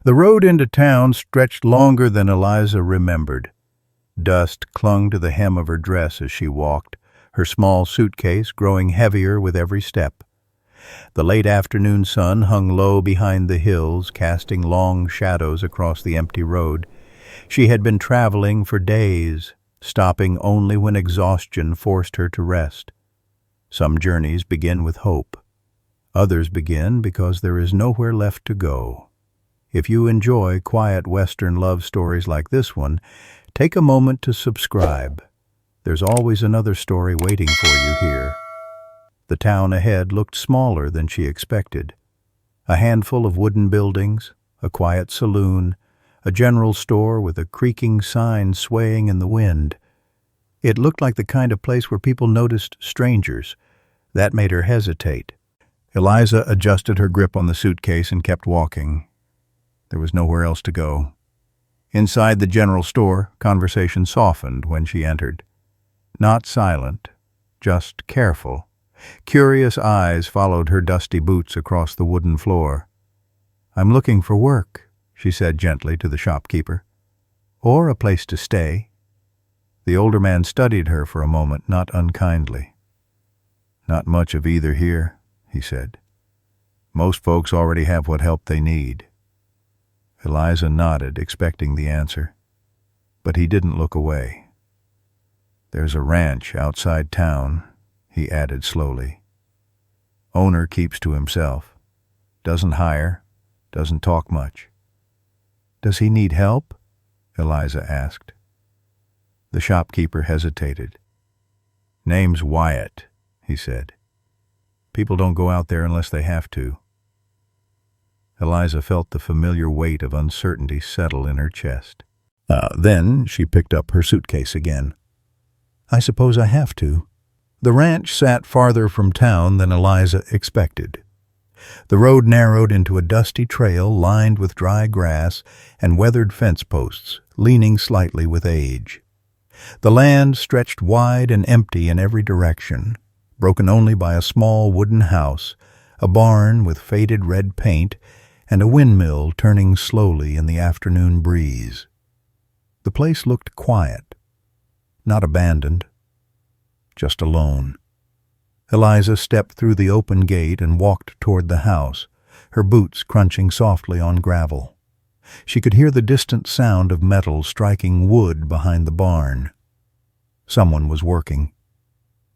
The road into town stretched longer than Eliza remembered. Dust clung to the hem of her dress as she walked, her small suitcase growing heavier with every step. The late afternoon sun hung low behind the hills, casting long shadows across the empty road. She had been traveling for days, stopping only when exhaustion forced her to rest. Some journeys begin with hope. Others begin because there is nowhere left to go. If you enjoy quiet Western love stories like this one, take a moment to subscribe. There's always another story waiting for you here. The town ahead looked smaller than she expected. A handful of wooden buildings, a quiet saloon, a general store with a creaking sign swaying in the wind. It looked like the kind of place where people noticed strangers. That made her hesitate. Eliza adjusted her grip on the suitcase and kept walking. There was nowhere else to go. Inside the general store, conversation softened when she entered. Not silent, just careful. Curious eyes followed her dusty boots across the wooden floor. "I'm looking for work," she said gently to the shopkeeper. "Or a place to stay." The older man studied her for a moment, not unkindly. "Not much of either here," he said. "Most folks already have what help they need." Eliza nodded, expecting the answer. But he didn't look away. "There's a ranch outside town," he added slowly. "Owner keeps to himself. Doesn't hire, doesn't talk much." "Does he need help?" Eliza asked. The shopkeeper hesitated. "Name's Wyatt," he said. "People don't go out there unless they have to." Eliza felt the familiar weight of uncertainty settle in her chest. Then she picked up her suitcase again. "I suppose I have to." The ranch sat farther from town than Eliza expected. The road narrowed into a dusty trail lined with dry grass and weathered fence posts, leaning slightly with age. The land stretched wide and empty in every direction, broken only by a small wooden house, a barn with faded red paint, and a windmill turning slowly in the afternoon breeze. The place looked quiet, not abandoned, just alone. Eliza stepped through the open gate and walked toward the house, her boots crunching softly on gravel. She could hear the distant sound of metal striking wood behind the barn. Someone was working.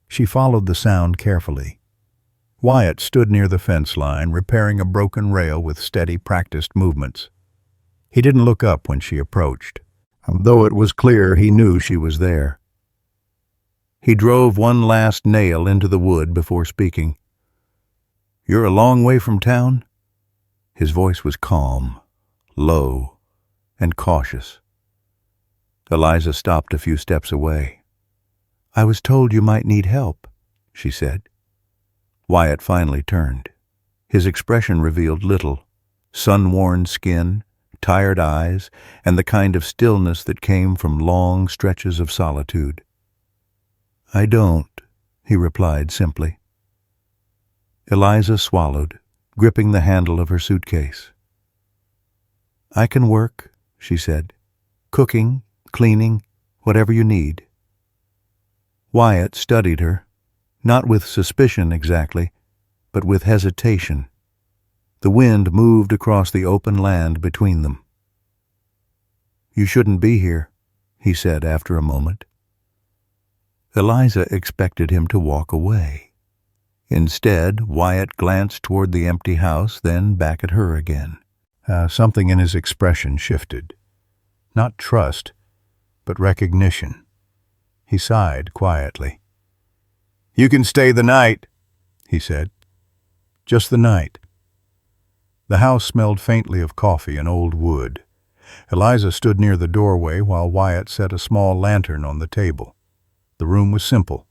She followed the sound carefully. Wyatt stood near the fence line, repairing a broken rail with steady, practiced movements. He didn't look up when she approached, though it was clear he knew she was there. He drove one last nail into the wood before speaking. "You're a long way from town?" His voice was calm, low, and cautious. Eliza stopped a few steps away. "I was told you might need help," she said. Wyatt finally turned. His expression revealed little: sun-worn skin, tired eyes, and the kind of stillness that came from long stretches of solitude. "I don't," he replied simply. Eliza swallowed, gripping the handle of her suitcase. "I can work," she said. "Cooking, cleaning, whatever you need." Wyatt studied her, not with suspicion exactly, but with hesitation. The wind moved across the open land between them. "You shouldn't be here," he said after a moment. Eliza expected him to walk away. Instead, Wyatt glanced toward the empty house, then back at her again. Something in his expression shifted. Not trust, but recognition. He sighed quietly. "You can stay the night," he said. "Just the night." The house smelled faintly of coffee and old wood. Eliza stood near the doorway while Wyatt set a small lantern on the table. The room was simple: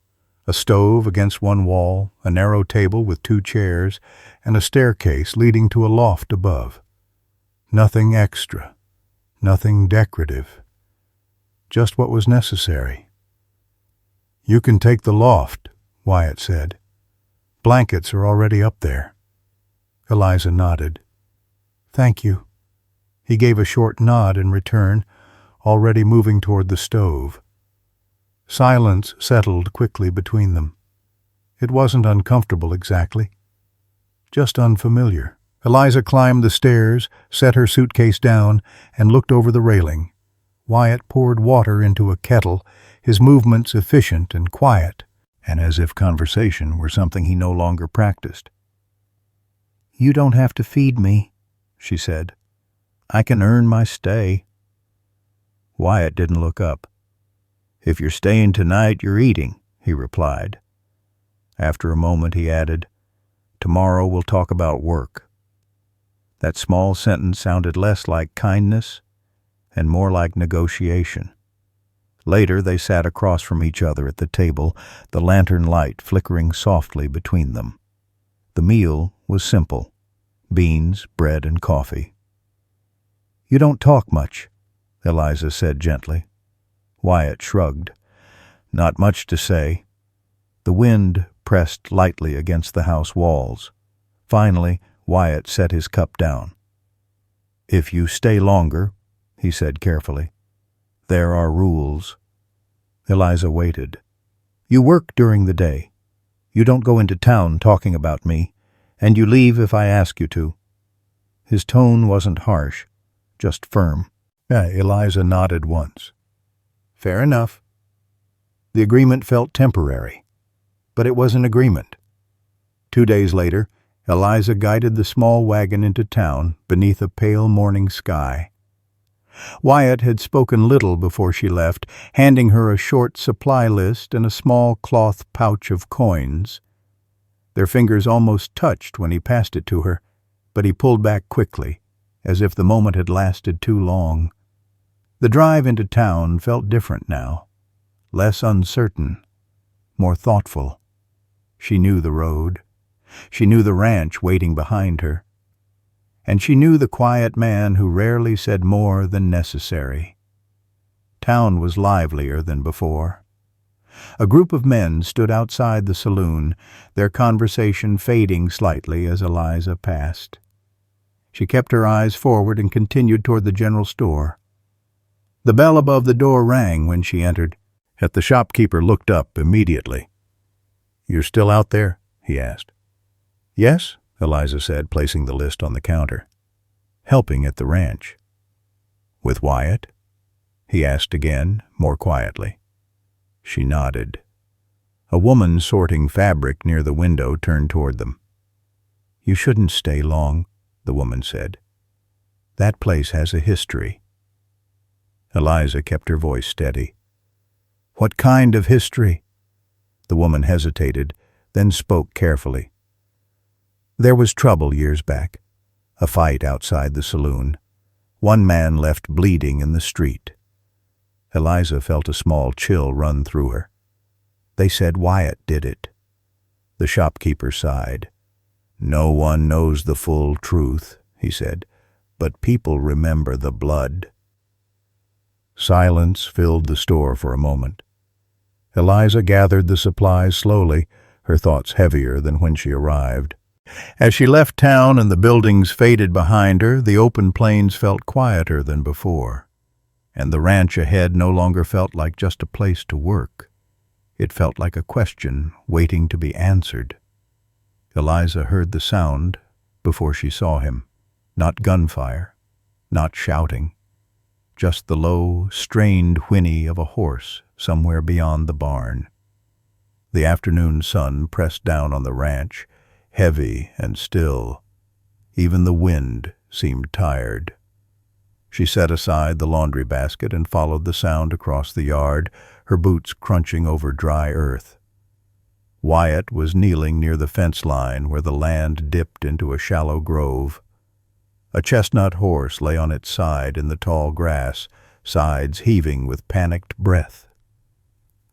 a stove against one wall, a narrow table with 2 chairs, and a staircase leading to a loft above. Nothing extra, nothing decorative, just what was necessary. "You can take the loft," Wyatt said. "Blankets are already up there." Eliza nodded. "Thank you." He gave a short nod in return, already moving toward the stove. Silence settled quickly between them. It wasn't uncomfortable exactly, just unfamiliar. Eliza climbed the stairs, set her suitcase down, and looked over the railing. Wyatt poured water into a kettle, his movements efficient and quiet, and as if conversation were something he no longer practiced. "You don't have to feed me," she said. "I can earn my stay." Wyatt didn't look up. "If you're staying tonight, you're eating," he replied. After a moment he added, "Tomorrow we'll talk about work." That small sentence sounded less like kindness and more like negotiation. Later they sat across from each other at the table, the lantern light flickering softly between them. The meal was simple: beans, bread, and coffee. "You don't talk much," Eliza said gently. Wyatt shrugged. "Not much to say." The wind pressed lightly against the house walls. Finally, Wyatt set his cup down. "If you stay longer," he said carefully, "there are rules." Eliza waited. "You work during the day. You don't go into town talking about me, and you leave if I ask you to." His tone wasn't harsh, just firm. Eliza nodded once. "Fair enough." The agreement felt temporary, but it was an agreement. 2 days later, Eliza guided the small wagon into town beneath a pale morning sky. Wyatt had spoken little before she left, handing her a short supply list and a small cloth pouch of coins. Their fingers almost touched when he passed it to her, but he pulled back quickly, as if the moment had lasted too long. The drive into town felt different now, less uncertain, more thoughtful. She knew the road. She knew the ranch waiting behind her. And she knew the quiet man who rarely said more than necessary. Town was livelier than before. A group of men stood outside the saloon, their conversation fading slightly as Eliza passed. She kept her eyes forward and continued toward the general store. The bell above the door rang when she entered. The shopkeeper looked up immediately. "You're still out there?" he asked. "Yes," Eliza said, placing the list on the counter. "Helping at the ranch." "With Wyatt?" he asked again, more quietly. She nodded. A woman sorting fabric near the window turned toward them. "You shouldn't stay long," the woman said. "That place has a history." Eliza kept her voice steady. "What kind of history?" The woman hesitated, then spoke carefully. "There was trouble years back. A fight outside the saloon. One man left bleeding in the street." Eliza felt a small chill run through her. "They said Wyatt did it." The shopkeeper sighed. "No one knows the full truth," he said, "but people remember the blood." Silence filled the store for a moment. Eliza gathered the supplies slowly, her thoughts heavier than when she arrived. As she left town and the buildings faded behind her, the open plains felt quieter than before, and the ranch ahead no longer felt like just a place to work. It felt like a question waiting to be answered. Eliza heard the sound before she saw him. Not gunfire, not shouting, just the low, strained whinny of a horse somewhere beyond the barn. The afternoon sun pressed down on the ranch, heavy and still. Even the wind seemed tired. She set aside the laundry basket and followed the sound across the yard, her boots crunching over dry earth. Wyatt was kneeling near the fence line where the land dipped into a shallow grove. A chestnut horse lay on its side in the tall grass, sides heaving with panicked breath.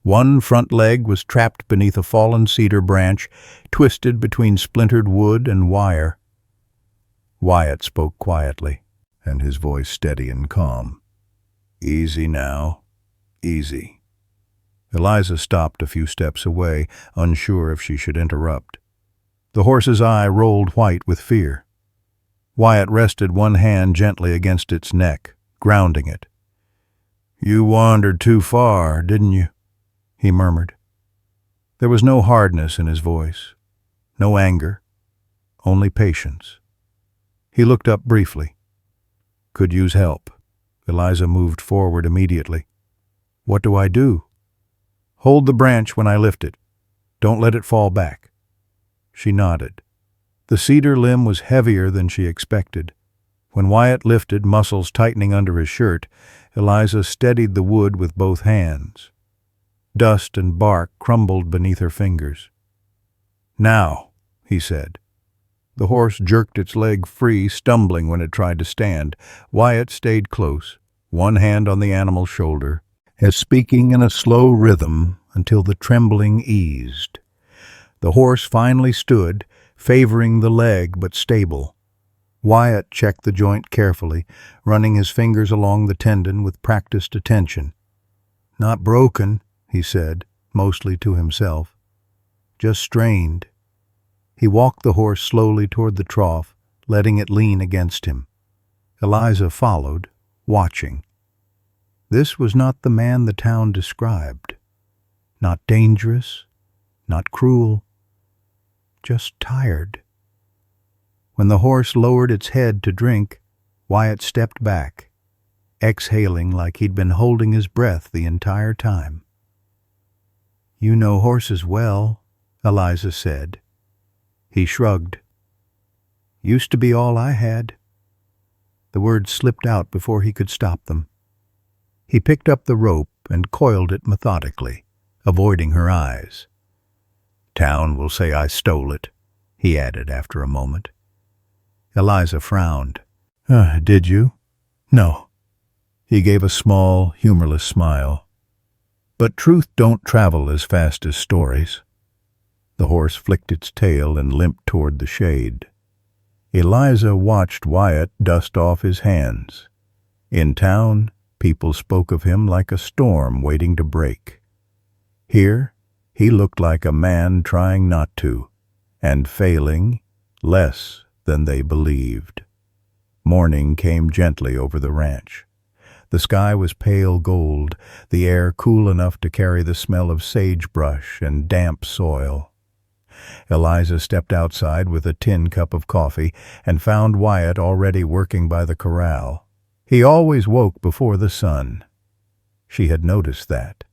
One front leg was trapped beneath a fallen cedar branch, twisted between splintered wood and wire. Wyatt spoke quietly, and his voice steady and calm. "Easy now, easy." Eliza stopped a few steps away, unsure if she should interrupt. The horse's eye rolled white with fear. Wyatt rested one hand gently against its neck, grounding it. "You wandered too far, didn't you?" he murmured. There was no hardness in his voice, no anger, only patience. He looked up briefly. "Could use help." Eliza moved forward immediately. "What do I do?" "Hold the branch when I lift it. Don't let it fall back." She nodded. The cedar limb was heavier than she expected. When Wyatt lifted, muscles tightening under his shirt, Eliza steadied the wood with both hands. Dust and bark crumbled beneath her fingers. "Now," he said. The horse jerked its leg free, stumbling when it tried to stand. Wyatt stayed close, one hand on the animal's shoulder, as speaking in a slow rhythm until the trembling eased. The horse finally stood, favoring the leg but stable. Wyatt checked the joint carefully, running his fingers along the tendon with practiced attention. "Not broken," he said, mostly to himself. "Just strained." He walked the horse slowly toward the trough, letting it lean against him. Eliza followed, watching. This was not the man the town described. Not dangerous, not cruel, just tired. When the horse lowered its head to drink, Wyatt stepped back, exhaling like he'd been holding his breath the entire time. "You know horses well," Eliza said. He shrugged. "Used to be all I had." The words slipped out before he could stop them. He picked up the rope and coiled it methodically, avoiding her eyes. "Town will say I stole it," he added after a moment. Eliza frowned. Did you?" "No." He gave a small, humorless smile. "But truth don't travel as fast as stories." The horse flicked its tail and limped toward the shade. Eliza watched Wyatt dust off his hands. In town, people spoke of him like a storm waiting to break. Here, he looked like a man trying not to, and failing less than they believed. Morning came gently over the ranch. The sky was pale gold, the air cool enough to carry the smell of sagebrush and damp soil. Eliza stepped outside with a tin cup of coffee and found Wyatt already working by the corral. He always woke before the sun. She had noticed that.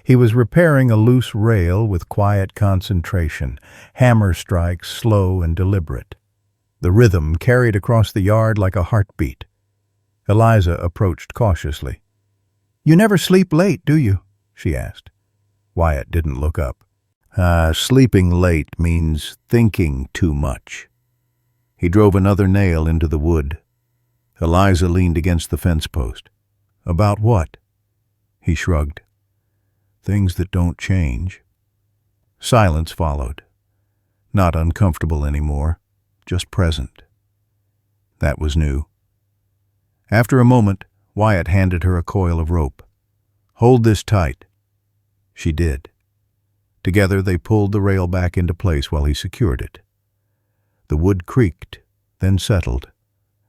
He was repairing a loose rail with quiet concentration, hammer strikes slow and deliberate. The rhythm carried across the yard like a heartbeat. Eliza approached cautiously. "You never sleep late, do you?" she asked. Wyatt didn't look up. Sleeping late means thinking too much." He drove another nail into the wood. Eliza leaned against the fence post. "About what?" He shrugged. "Things that don't change." Silence followed. Not uncomfortable anymore, just present. That was new. After a moment, Wyatt handed her a coil of rope. "Hold this tight." She did. Together they pulled the rail back into place while he secured it. The wood creaked, then settled.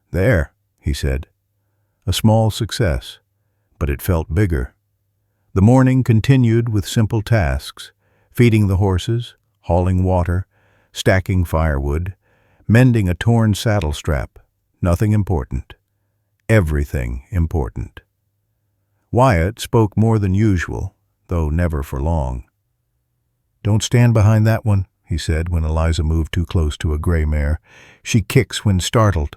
"There," he said. A small success, but it felt bigger. The morning continued with simple tasks: feeding the horses, hauling water, stacking firewood, mending a torn saddle strap. Nothing important. Everything important. Wyatt spoke more than usual, though never for long. "Don't stand behind that one," he said when Eliza moved too close to a gray mare. "She kicks when startled."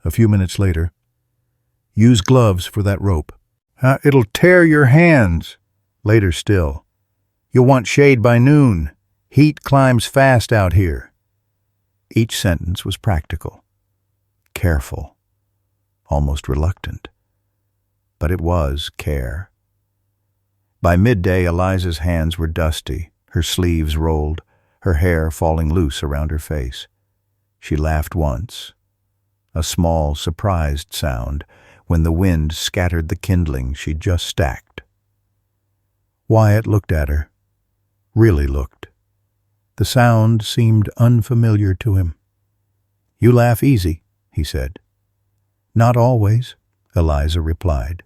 A few minutes later, "Use gloves for that rope." "It'll tear your hands." Later still, "You'll want shade by noon. Heat climbs fast out here." Each sentence was practical, careful, almost reluctant. But it was care. By midday, Eliza's hands were dusty, her sleeves rolled, her hair falling loose around her face. She laughed once, a small, surprised sound, when the wind scattered the kindling she'd just stacked. Wyatt looked at her, really looked. The sound seemed unfamiliar to him. "You laugh easy," he said. "Not always," Eliza replied.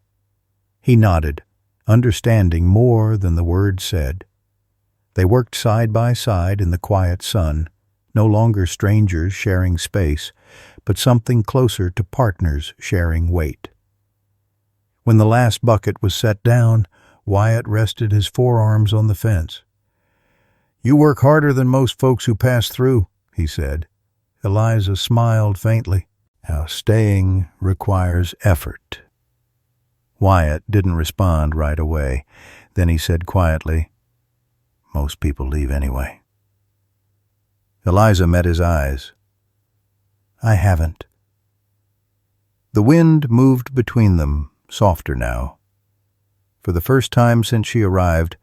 He nodded, understanding more than the words said. They worked side by side in the quiet sun, no longer strangers sharing space, but something closer to partners sharing weight. When the last bucket was set down, Wyatt rested his forearms on the fence. "You work harder than most folks who pass through," he said. Eliza smiled faintly. "How staying requires effort." Wyatt didn't respond right away. Then he said quietly, "Most people leave anyway." Eliza met his eyes. "I haven't." The wind moved between them, softer now. For the first time since she arrived,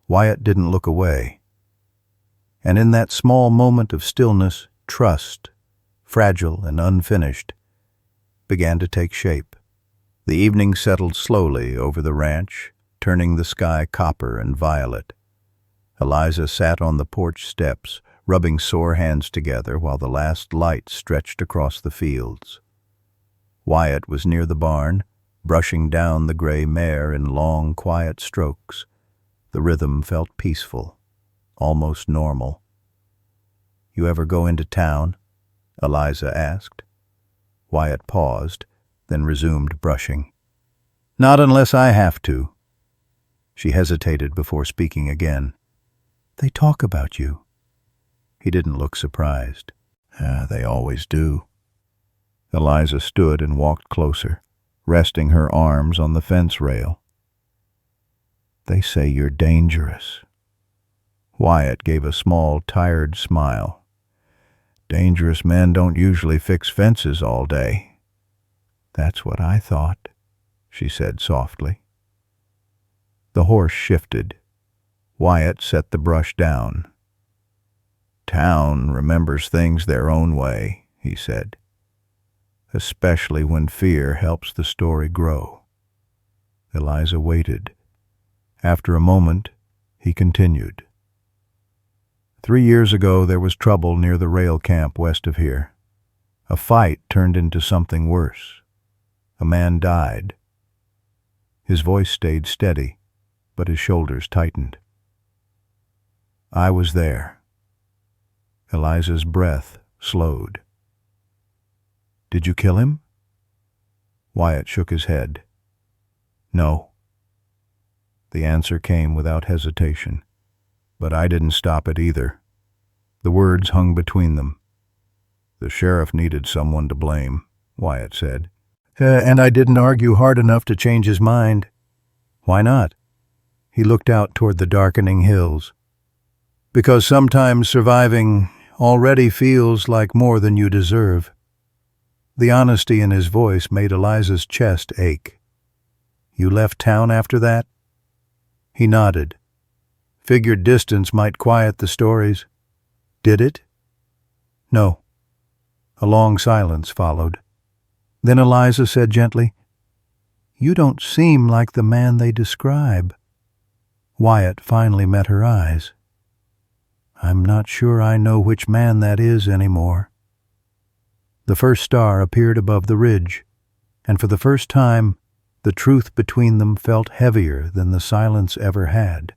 Wyatt didn't look away. And in that small moment of stillness, trust, fragile and unfinished, began to take shape. The evening settled slowly over the ranch, turning the sky copper and violet. Eliza sat on the porch steps, rubbing sore hands together while the last light stretched across the fields. Wyatt was near the barn, brushing down the gray mare in long, quiet strokes. The rhythm felt peaceful, almost normal. "You ever go into town?" Eliza asked. Wyatt paused, then resumed brushing. "Not unless I have to." She hesitated before speaking again. "They talk about you." He didn't look surprised. They always do." Eliza stood and walked closer, resting her arms on the fence rail. "They say you're dangerous." Wyatt gave a small, tired smile. "Dangerous men don't usually fix fences all day." "That's what I thought," she said softly. The horse shifted. Wyatt set the brush down. "Town remembers things their own way," he said, "especially when fear helps the story grow." Eliza waited. After a moment, he continued. 3 years ago there was trouble near the rail camp west of here. A fight turned into something worse. A man died. His voice stayed steady, but his shoulders tightened. "I was there." Eliza's breath slowed. "Did you kill him?" Wyatt shook his head. "No." The answer came without hesitation. But I didn't stop it either. The words hung between them. "The sheriff needed someone to blame," Wyatt said. "And I didn't argue hard enough to change his mind." "Why not?" He looked out toward the darkening hills. "Because sometimes surviving already feels like more than you deserve." The honesty in his voice made Eliza's chest ache. "You left town after that?" He nodded. "Figured distance might quiet the stories." "Did it?" "No." A long silence followed. Then Eliza said gently, "You don't seem like the man they describe." Wyatt finally met her eyes. "I'm not sure I know which man that is anymore." The first star appeared above the ridge, and for the first time, the truth between them felt heavier than the silence ever had.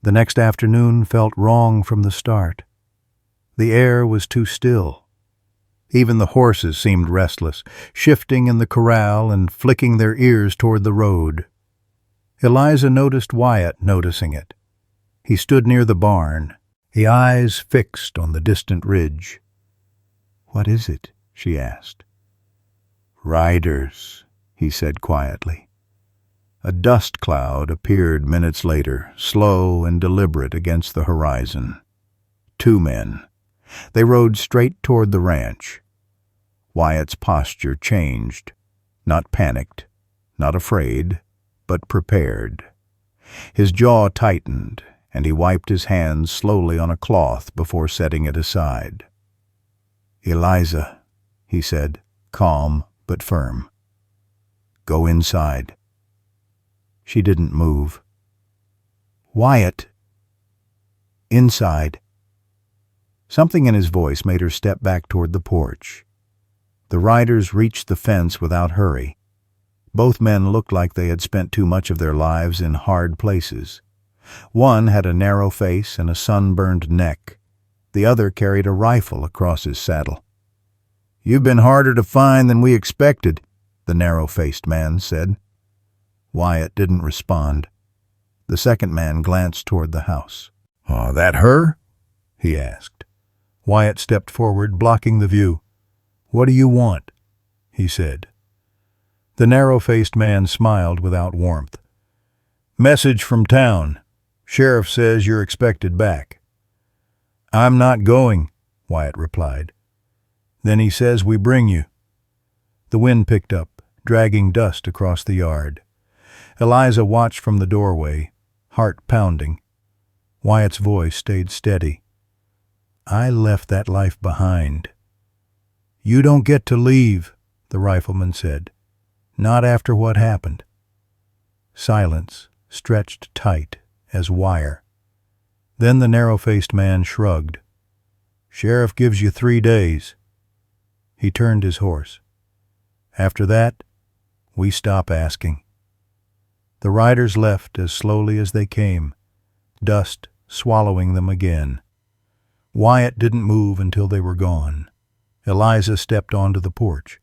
The next afternoon felt wrong from the start. The air was too still. Even the horses seemed restless, shifting in the corral and flicking their ears toward the road. Eliza noticed Wyatt noticing it. He stood near the barn, the eyes fixed on the distant ridge. "What is it?" she asked. "Riders," he said quietly. A dust cloud appeared minutes later, slow and deliberate against the horizon. 2 men. They rode straight toward the ranch. Wyatt's posture changed, not panicked, not afraid, but prepared. His jaw tightened, and he wiped his hands slowly on a cloth before setting it aside. "Eliza," he said, calm but firm. "Go inside." She didn't move. "Wyatt." "Inside." Something in his voice made her step back toward the porch. The riders reached the fence without hurry. Both men looked like they had spent too much of their lives in hard places. One had a narrow face and a sunburned neck. The other carried a rifle across his saddle. "You've been harder to find than we expected," the narrow-faced man said. Wyatt didn't respond. The second man glanced toward the house. "Oh, that her?" he asked. Wyatt stepped forward, blocking the view. "What do you want?" he said. The narrow-faced man smiled without warmth. "Message from town. Sheriff says you're expected back." "I'm not going," Wyatt replied. "Then he says we bring you." The wind picked up, dragging dust across the yard. Eliza watched from the doorway, heart pounding. Wyatt's voice stayed steady. "I left that life behind." "You don't get to leave," the rifleman said. "Not after what happened." Silence, stretched tight as wire. Then the narrow-faced man shrugged. "Sheriff gives you 3 days." He turned his horse. "After that, we stop asking." The riders left as slowly as they came, dust swallowing them again. Wyatt didn't move until they were gone. Eliza stepped onto the porch.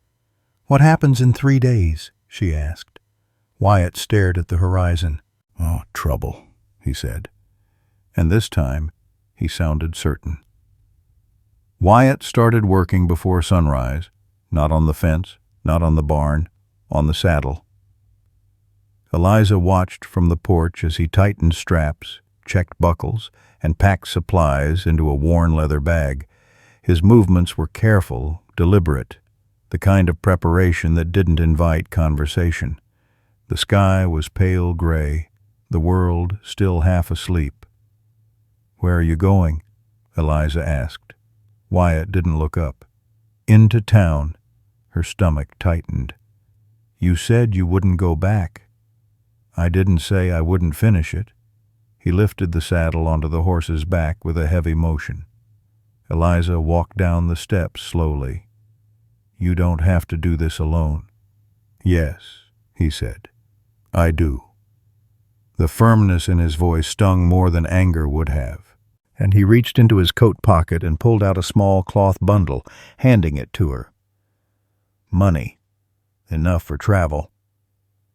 "What happens in 3 days?" she asked. Wyatt stared at the horizon. "Oh, trouble," he said. And this time, he sounded certain. Wyatt started working before sunrise, not on the fence, not on the barn, on the saddle. Eliza watched from the porch as he tightened straps, checked buckles, and packed supplies into a worn leather bag. His movements were careful, deliberate, the kind of preparation that didn't invite conversation. The sky was pale gray, the world still half asleep. "Where are you going?" Eliza asked. Wyatt didn't look up. "Into town." Her stomach tightened. "You said you wouldn't go back." "I didn't say I wouldn't finish it." He lifted the saddle onto the horse's back with a heavy motion. Eliza walked down the steps slowly. "You don't have to do this alone." "Yes," he said. "I do." The firmness in his voice stung more than anger would have, and he reached into his coat pocket and pulled out a small cloth bundle, handing it to her. "Money. Enough for travel."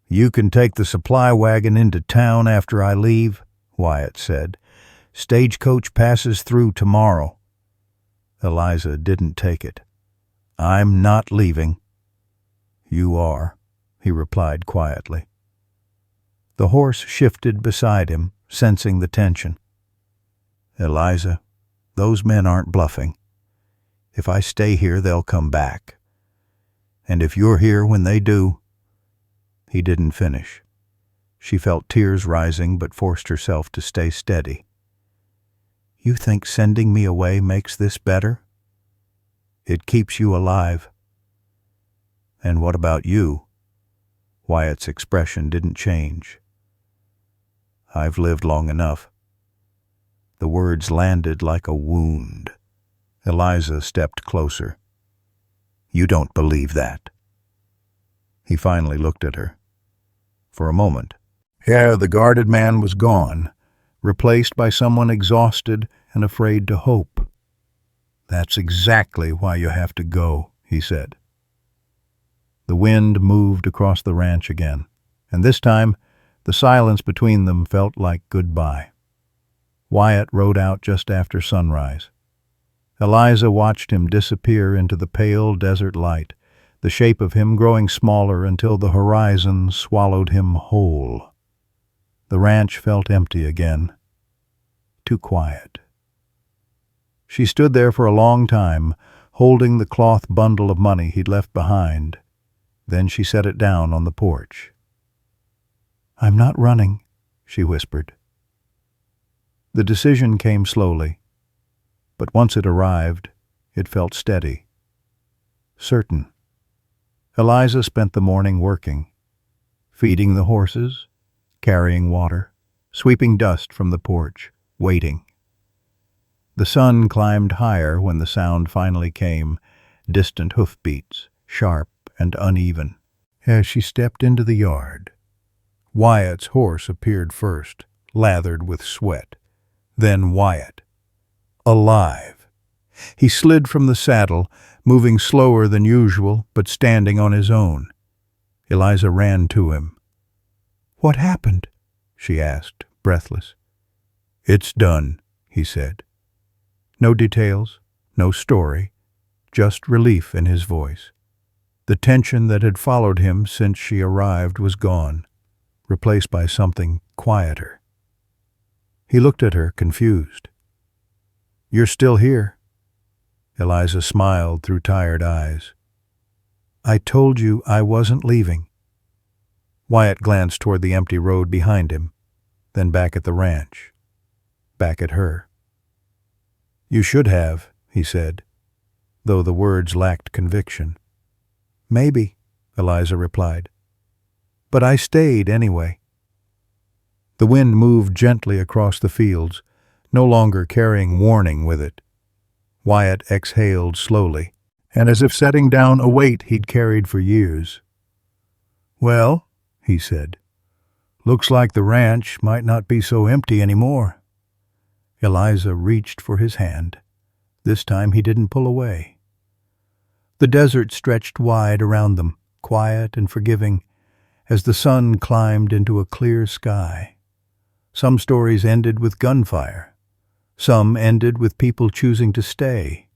"You can take the supply wagon into town after I leave," Wyatt said. "Stagecoach passes through tomorrow." Eliza didn't take it. "I'm not leaving." "You are," he replied quietly. The horse shifted beside him, sensing the tension. "Eliza, those men aren't bluffing. If I stay here, they'll come back. And if you're here when they do—" He didn't finish. She felt tears rising but forced herself to stay steady. "You think sending me away makes this better?" "It keeps you alive." "And what about you?" Wyatt's expression didn't change. "I've lived long enough." The words landed like a wound. Eliza stepped closer. "You don't believe that." He finally looked at her. For a moment. Yeah, the guarded man was gone, replaced by someone exhausted and afraid to hope. "That's exactly why you have to go," he said. The wind moved across the ranch again, and this time the silence between them felt like goodbye. Wyatt rode out just after sunrise. Eliza watched him disappear into the pale desert light, the shape of him growing smaller until the horizon swallowed him whole. The ranch felt empty again, too quiet. She stood there for a long time, holding the cloth bundle of money he'd left behind. Then she set it down on the porch. "I'm not running," she whispered. The decision came slowly, but once it arrived, it felt steady, certain. Eliza spent the morning working, feeding the horses, carrying water, sweeping dust from the porch, waiting. The sun climbed higher when the sound finally came, distant hoofbeats, sharp and uneven. As she stepped into the yard, Wyatt's horse appeared first, lathered with sweat. Then Wyatt, alive. He slid from the saddle, moving slower than usual, but standing on his own. Eliza ran to him. "What happened?" she asked, breathless. "It's done," he said. No details, no story, just relief in his voice. The tension that had followed him since she arrived was gone, replaced by something quieter. He looked at her, confused. "You're still here?" Eliza smiled through tired eyes. "I told you I wasn't leaving." Wyatt glanced toward the empty road behind him, then back at the ranch, back at her. "You should have," he said, though the words lacked conviction. "Maybe," Eliza replied. "But I stayed anyway." The wind moved gently across the fields, no longer carrying warning with it. Wyatt exhaled slowly, and as if setting down a weight he'd carried for years. "Well," he said, "looks like the ranch might not be so empty anymore." Eliza reached for his hand. This time he didn't pull away. The desert stretched wide around them, quiet and forgiving, as the sun climbed into a clear sky. Some stories ended with gunfire. Some ended with people choosing to stay.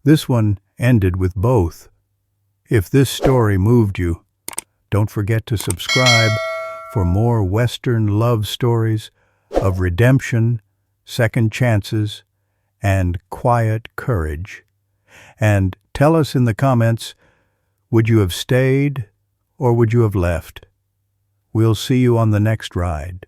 This one ended with both. If this story moved you, don't forget to subscribe for more Western love stories of redemption, second chances, and quiet courage. And tell us in the comments, would you have stayed or would you have left? We'll see you on the next ride.